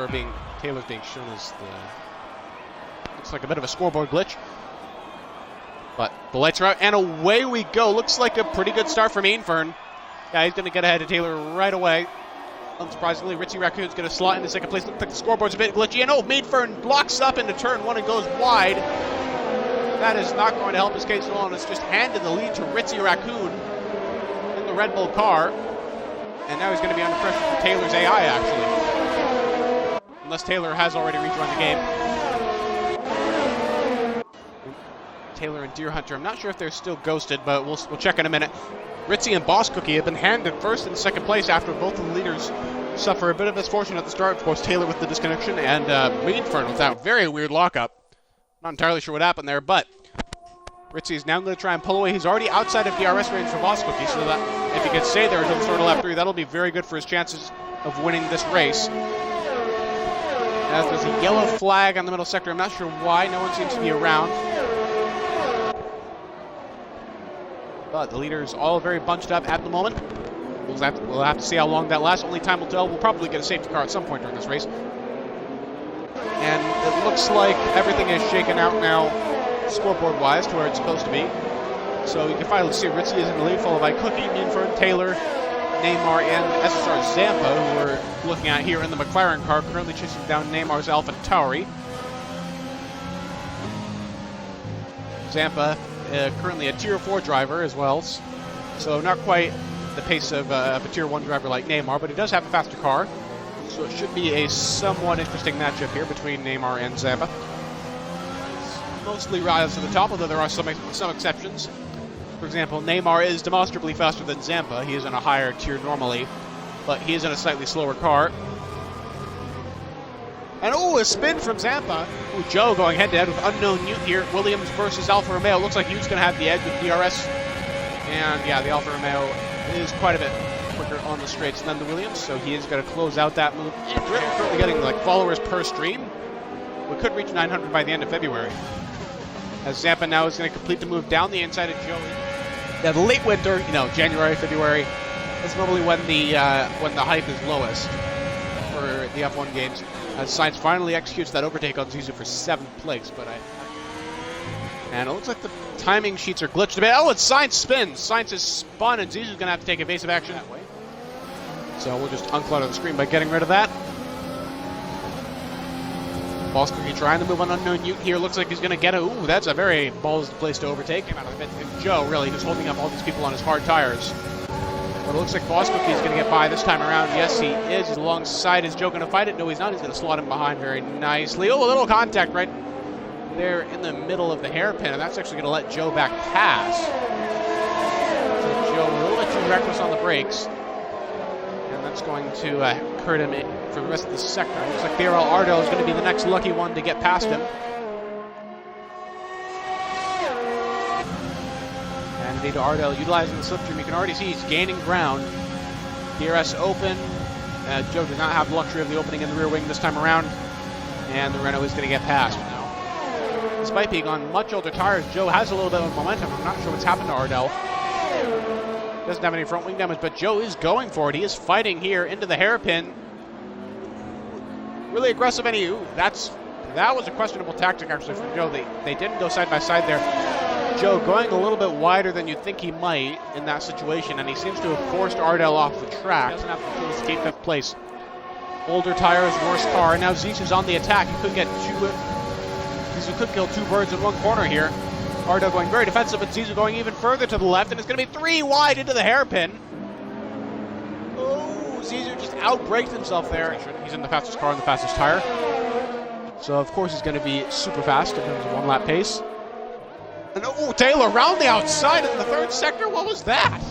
Taylor's being shown as the, looks like a bit of a scoreboard glitch. But the lights are out, and away we go. Looks like a pretty good start for Mainfern. Yeah, he's going to get ahead of Taylor right away. Unsurprisingly, Ritzy Raccoon's going to slot into second place. Looks like the scoreboard's a bit glitchy. And Mainfern locks up into turn one and goes wide. That is not going to help his case at all, and it's just handed the lead to Ritzy Raccoon in the Red Bull car. And now he's going to be under pressure from Taylor's AI, actually. Unless Taylor has already rejoined the game. Taylor and Deer Hunter, I'm not sure if they're still ghosted, but we'll check in a minute. Ritzy and Boss Cookie have been handed first and second place after both of the leaders suffer a bit of misfortune at the start. Of course, Taylor with the disconnection and Mainfern with that very weird lockup. Not entirely sure what happened there, but Ritzy is now going to try and pull away. He's already outside of DRS range for Boss Cookie, so that if he can stay there until the start of lap 3, that'll be very good for his chances of winning this race. As there's a yellow flag on the middle sector, I'm not sure why, no one seems to be around. But the leaders all very bunched up at the moment. We'll have to see how long that lasts. Only time will tell. We'll probably get a safety car at some point during this race. And it looks like everything is shaken out now, scoreboard-wise, to where it's supposed to be. So you can finally see Ritzy is in the lead, followed by Cookie, Mainfern, Taylor, Neymar, and SSR Zampa, who we're looking at here in the McLaren car, currently chasing down Neymar's Alpha Tauri. Zampa, currently a Tier 4 driver as well, so not quite the pace of a Tier 1 driver like Neymar, but he does have a faster car. So it should be a somewhat interesting matchup here between Neymar and Zampa. It's mostly rise to the top, although there are some exceptions. For example, Neymar is demonstrably faster than Zampa. He is in a higher tier normally, but he is in a slightly slower car. And a spin from Zampa. Joe going head-to-head with unknown Ute here. Williams versus Alfa Romeo. Looks like Ute's going to have the edge with DRS. And yeah, the Alfa Romeo is quite a bit quicker on the straights than the Williams, so he is going to close out that move. And we're currently getting like followers per stream. We could reach 900 by the end of February. As Zampa now is going to complete the move down the inside of Joey. Yeah, the late winter, January, February, is normally when the hype is lowest for the F1 games. As Sainz finally executes that overtake on Zizou for 7th place, and it looks like the timing sheets are glitched a bit. Oh, it's Sainz spins. Sainz is spun, and Zizou's going to have to take evasive action that way. So we'll just unclutter the screen by getting rid of that. Boss Cookie trying to move on unknown Ute here. Looks like he's going to get it. Ooh, that's a very ballsy place to overtake. Came out of the pit. And Joe, really, just holding up all these people on his hard tires. But it looks like Boss Cookie is going to get by this time around. Yes, he is. He's alongside. Is Joe going to fight it? No, he's not. He's going to slot him behind very nicely. Oh, a little contact right there in the middle of the hairpin, and that's actually going to let Joe back pass. So Joe a little bit too reckless on the brakes, and that's going to hurt him for the rest of the sector. Looks like BRL Ardell is going to be the next lucky one to get past him. And indeed, Ardell utilizing the slipstream. You can already see he's gaining ground. DRS open. Joe does not have the luxury of the opening in the rear wing this time around, and the Renault is going to get past now. Despite being on much older tires, Joe has a little bit of momentum. I'm not sure what's happened to Ardell. Doesn't have any front wing damage, but Joe is going for it. He is fighting here into the hairpin. Really aggressive, and that was a questionable tactic actually from Joe. They didn't go side by side there. Joe going a little bit wider than you'd think he might in that situation, and he seems to have forced Ardell off the track. He doesn't have the tools to keep 5th place. Older tires, worse car. Now Zizou's on the attack. He could kill 2 birds in 1 corner here. Ardell going very defensive, but Zizou going even further to the left, and it's going to be 3 wide into the hairpin. Oh, Zizou just outbraked himself there. He's in the fastest car and the fastest tire. So, of course, he's going to be super fast in terms of 1-lap pace. And Taylor around the outside in the 3rd sector. What was that?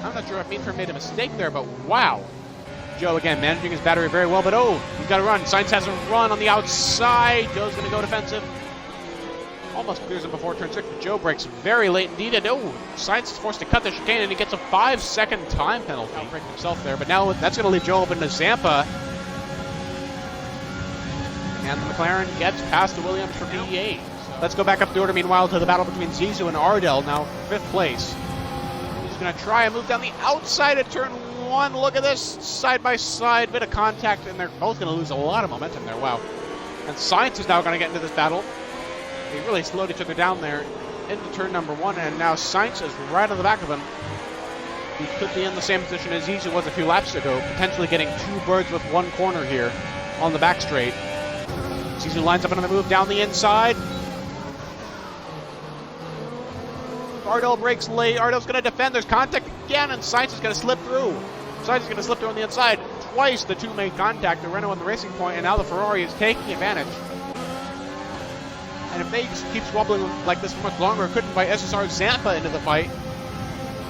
I'm not sure if Mainfern made a mistake there, but wow. Joe, again, managing his battery very well, but he's got to run. Sainz has a run on the outside. Joe's going to go defensive. Almost clears him before turn 6, but Joe breaks very late indeed. And Sainz is forced to cut the chicane, and he gets a 5-second time penalty. Outbreaking himself there, but now that's going to leave Joe open to Zampa. And the McLaren gets past the Williams for P8. So let's go back up the order, meanwhile, to the battle between Zizou and Ardell, now 5th place. He's going to try and move down the outside of turn one. Look at this, side by side, bit of contact, and they're both going to lose a lot of momentum there. Wow. And Sainz is now going to get into this battle. They really slowed each other down there into turn number one, and now Sainz is right on the back of him. He could be in the same position as Zizou was a few laps ago, potentially getting two birds with one corner here on the back straight. Zizou lines up another move down the inside. Ardell breaks late. Ardell's going to defend. There's contact again, and Sainz is going to slip through. Sainz is going to slip through on the inside. Twice the two made contact. The Renault on the racing point, and now the Ferrari is taking advantage. And if they just keep wobbling like this for much longer, it could invite SSR Zampa into the fight.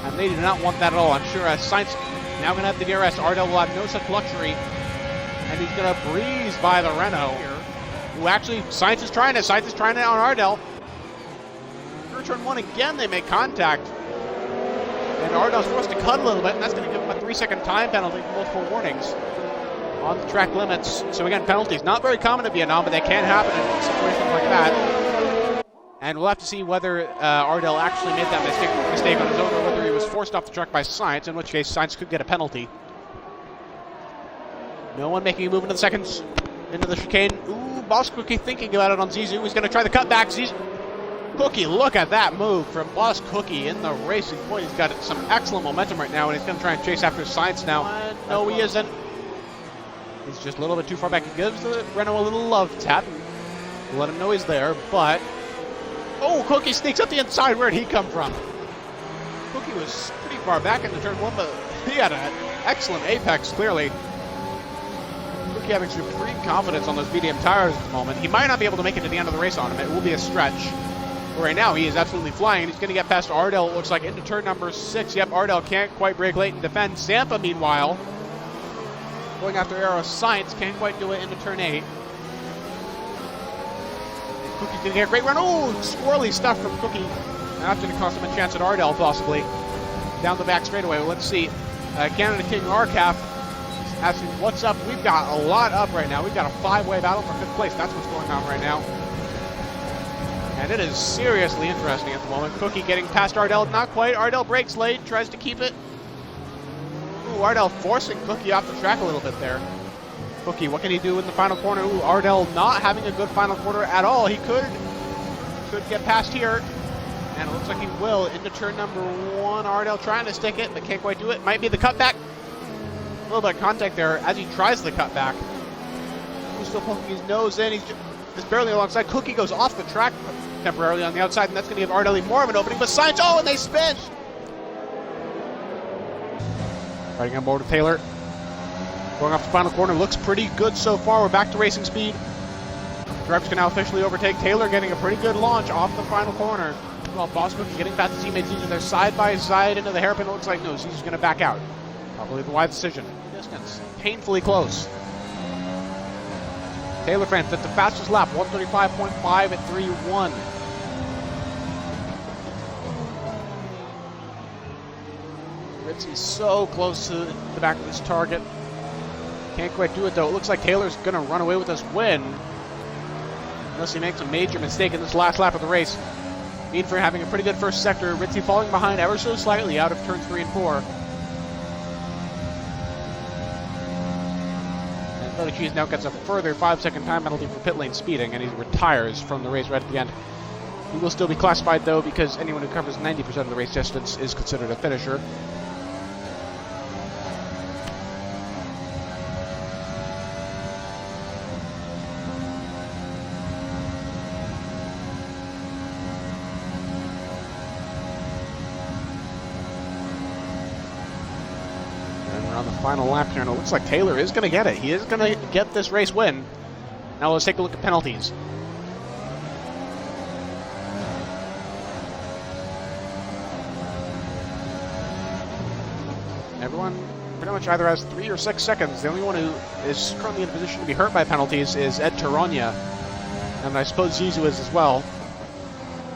And they do not want that at all. I'm sure Sainz now going to have the DRS. Ardell will have no such luxury. And he's going to breeze by the Renault here. Who actually, Sainz is trying it. Sainz is trying it on Ardell. Through turn one again, they make contact. And Ardell's forced to cut a little bit, and that's going to give him a 3-second time penalty for multiple warnings on the track limits. So again, penalties, not very common in Vietnam, but they can happen in situations like that. And we'll have to see whether Ardell actually made that mistake on his own, or whether he was forced off the track by Sainz, in which case Sainz could get a penalty. No one making a move into the seconds, into the chicane. Ooh, Boss Cookie thinking about it on Zizou. He's going to try the cutback. Zizou. Cookie, look at that move from Boss Cookie in the racing point. He's got some excellent momentum right now, and he's going to try and chase after Sainz now. No, he isn't. He's just a little bit too far back. He gives the Renault a little love tap. Let him know he's there, but... Oh, Cookie sneaks up the inside. Where'd he come from? Cookie was pretty far back into turn one, but he had an excellent apex, clearly. Cookie having supreme confidence on those medium tires at the moment. He might not be able to make it to the end of the race on him. It will be a stretch. But right now, he is absolutely flying. He's going to get past Ardell, it looks like, into turn number 6. Yep, Ardell can't quite brake late and defend. Zampa, meanwhile, going after Aero Sainz, can't quite do it into turn 8. Cookie's going to get a great run. Oh, squirrely stuff from Cookie. And that's going to cost him a chance at Ardell, possibly. Down the back straightaway. Well, let's see. Canada King Arcaf asking, what's up? We've got a lot up right now. We've got a 5-way battle for 5th place. That's what's going on right now. And it is seriously interesting at the moment. Cookie getting past Ardell. Not quite. Ardell breaks late. Tries to keep it. Ooh, Ardell forcing Cookie off the track a little bit there. Cookie, what can he do in the final corner? Ooh, Ardell not having a good final corner at all. He could get past here. And it looks like he will into turn number 1. Ardell trying to stick it, but can't quite do it. Might be the cutback. A little bit of contact there as he tries the cutback. He's still poking his nose in. He's just barely alongside. Cookie goes off the track temporarily on the outside, and that's going to give Ardell more of an opening. But Sainz, oh, and they spin! Riding on board with Taylor. Going off the final corner. Looks pretty good so far. We're back to racing speed. Drivers can now officially overtake. Taylor getting a pretty good launch off the final corner. Well, Boss Cookie getting past the teammates. They're side by side into the hairpin. It looks like no, he's going to back out. Probably the wise decision. Distance painfully close. Taylor France at the fastest lap, 135.5 at 3.1. Ritzy's so close to the back of this target. Can't quite do it though. It looks like Taylor's going to run away with this win. Unless he makes a major mistake in this last lap of the race. Mean for having a pretty good first sector. Ritzy falling behind ever so slightly out of turns 3 and 4. Cheese now gets a further 5-second time penalty for pit lane speeding, and he retires from the race right at the end. He will still be classified, though, because anyone who covers 90% of the race distance is considered a finisher. On the final lap here, and it looks like Taylor is going to get it. He is going to get this race win. Now let's take a look at penalties. Everyone pretty much either has 3 or 6 seconds. The only one who is currently in a position to be hurt by penalties is Ed Taronia, and I suppose Zizou is as well.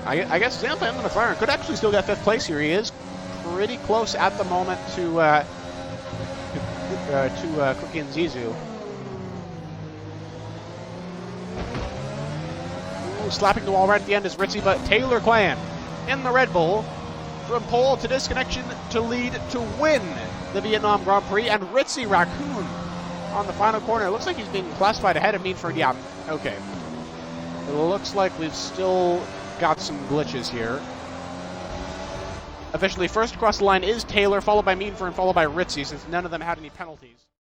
I guess Zampa and the McLaren could actually still get 5th place here. He is pretty close at the moment to Cookie and Zizou. Ooh, slapping the wall right at the end is Ritzy, but Taylor Clan in the Red Bull from pole to disconnection to lead to win the Vietnam Grand Prix, and Ritzy Raccoon on the final corner. It looks like he's being classified ahead of Meanford. Yeah, okay. It looks like we've still got some glitches here. Officially, first across the line is Taylor, followed by Meanford, and followed by Ritzy, since none of them had any penalties.